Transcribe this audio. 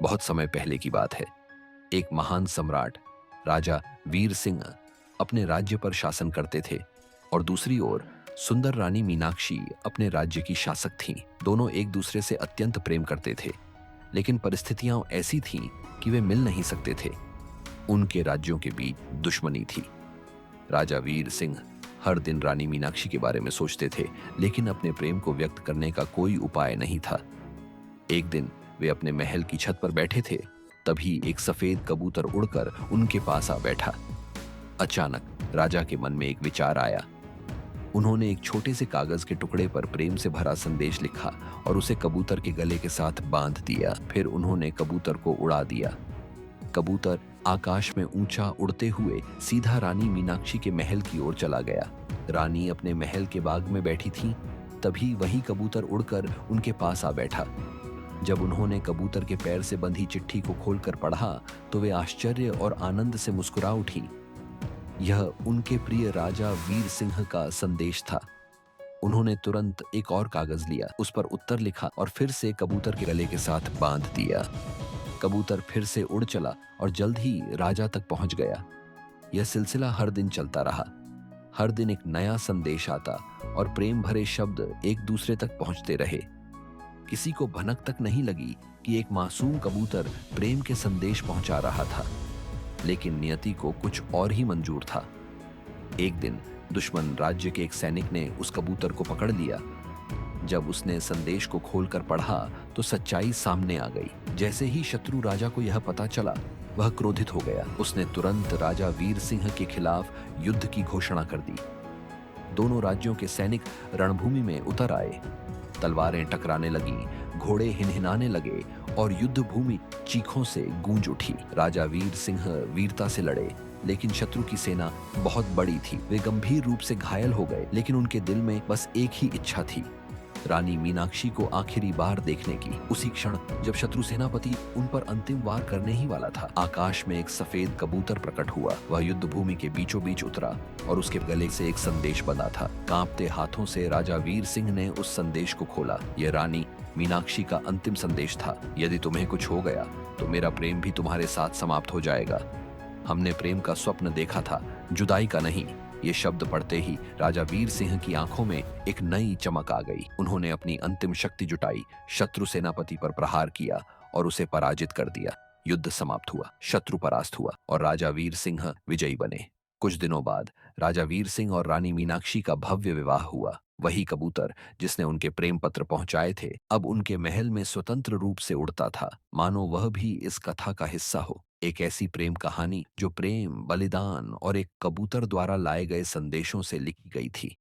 बहुत समय पहले की बात है। एक महान सम्राट राजा वीर सिंह अपने राज्य पर शासन करते थे और दूसरी ओर सुंदर रानी मीनाक्षी अपने राज्य की शासक थीं। दोनों एक दूसरे से अत्यंत प्रेम करते थे, लेकिन परिस्थितियां ऐसी थीं कि वे मिल नहीं सकते थे। उनके राज्यों के बीच दुश्मनी थी। राजा वीर सिंह हर दिन रानी मीनाक्षी के बारे में सोचते थे, लेकिन अपने प्रेम को व्यक्त करने का कोई उपाय नहीं था। एक दिन वे अपने महल की छत पर बैठे थे, तभी एक सफेद कबूतर उड़कर उनके पास आ बैठा। अचानक राजा के मन में एक विचार आया। उन्होंने एक छोटे से कागज के टुकड़े पर प्रेम से भरा संदेश लिखा और उसे कबूतर के गले के साथ बांध दिया। फिर उन्होंने कबूतर को उड़ा दिया। कबूतर आकाश में ऊंचा उड़ते हुए सीधा रानी मीनाक्षी के महल की ओर चला गया। रानी अपने महल के बाग में बैठी थी, तभी वही कबूतर उड़कर उनके पास आ बैठा। जब उन्होंने कबूतर के पैर से बंधी चिट्ठी को खोलकर पढ़ा, तो वे आश्चर्य और आनंद से मुस्कुरा उठी। यह उनके प्रिय राजा वीर सिंह का संदेश था। उन्होंने तुरंत एक और कागज लिया, उस पर उत्तर लिखा और फिर से कबूतर के गले के साथ बांध दिया। कबूतर फिर से उड़ चला और जल्द ही राजा तक पहुंच गया। यह सिलसिला हर दिन चलता रहा। हर दिन एक नया संदेश आता और प्रेम भरे शब्द एक दूसरे तक पहुंचते रहे। किसी को भनक तक नहीं लगी कि एक मासूम कबूतर प्रेम के संदेश पहुंचा रहा था, लेकिन नियति को कुछ और ही मंजूर था। एक दिन दुश्मन राज्य के एक सैनिक ने उस कबूतर को पकड़ लिया। जब उसने संदेश को खोलकर पढ़ा, तो सच्चाई सामने आ गई। जैसे ही शत्रु राजा को यह पता चला, वह क्रोधित हो गया। उसने तुरंत राजा वीर सिंह के खिलाफ युद्ध की घोषणा कर दी। दोनों राज्यों के सैनिक रणभूमि में उतर आए। तलवारें टकराने लगीं, घोड़े हिनहिनाने लगे और युद्ध भूमि चीखों से गूंज उठी। राजा वीर सिंह वीरता से लड़े, लेकिन शत्रु की सेना बहुत बड़ी थी। वे गंभीर रूप से घायल हो गए, लेकिन उनके दिल में बस एक ही इच्छा थी, रानी मीनाक्षी को आखिरी बार देखने की। उसी क्षण जब शत्रु सेनापति उन पर अंतिम वार करने ही वाला था, आकाश में एक सफेद कबूतर प्रकट हुआ। वह युद्ध भूमि के बीचों बीच उतरा और उसके गले से एक संदेश बंधा था। कांपते हाथों से राजा वीर सिंह ने उस संदेश को खोला। यह रानी मीनाक्षी का अंतिम संदेश था। यदि तुम्हें कुछ हो गया, तो मेरा प्रेम भी तुम्हारे साथ समाप्त हो जाएगा। हमने प्रेम का स्वप्न देखा था, जुदाई का नहीं। ये शब्द पढ़ते ही राजा वीर सिंह की आंखों में एक नई चमक आ गई। उन्होंने अपनी अंतिम शक्ति जुटाई, शत्रु सेनापति पर प्रहार किया और उसे पराजित कर दिया। युद्ध समाप्त हुआ, शत्रु परास्त हुआ और राजा वीर सिंह विजयी बने। कुछ दिनों बाद राजा वीर सिंह और रानी मीनाक्षी का भव्य विवाह हुआ। वही कबूतर जिसने उनके प्रेम पत्र पहुंचाए थे, अब उनके महल में स्वतंत्र रूप से उड़ता था, मानो वह भी इस कथा का हिस्सा हो। एक ऐसी प्रेम कहानी जो प्रेम, बलिदान और एक कबूतर द्वारा लाए गए संदेशों से लिखी गई थी।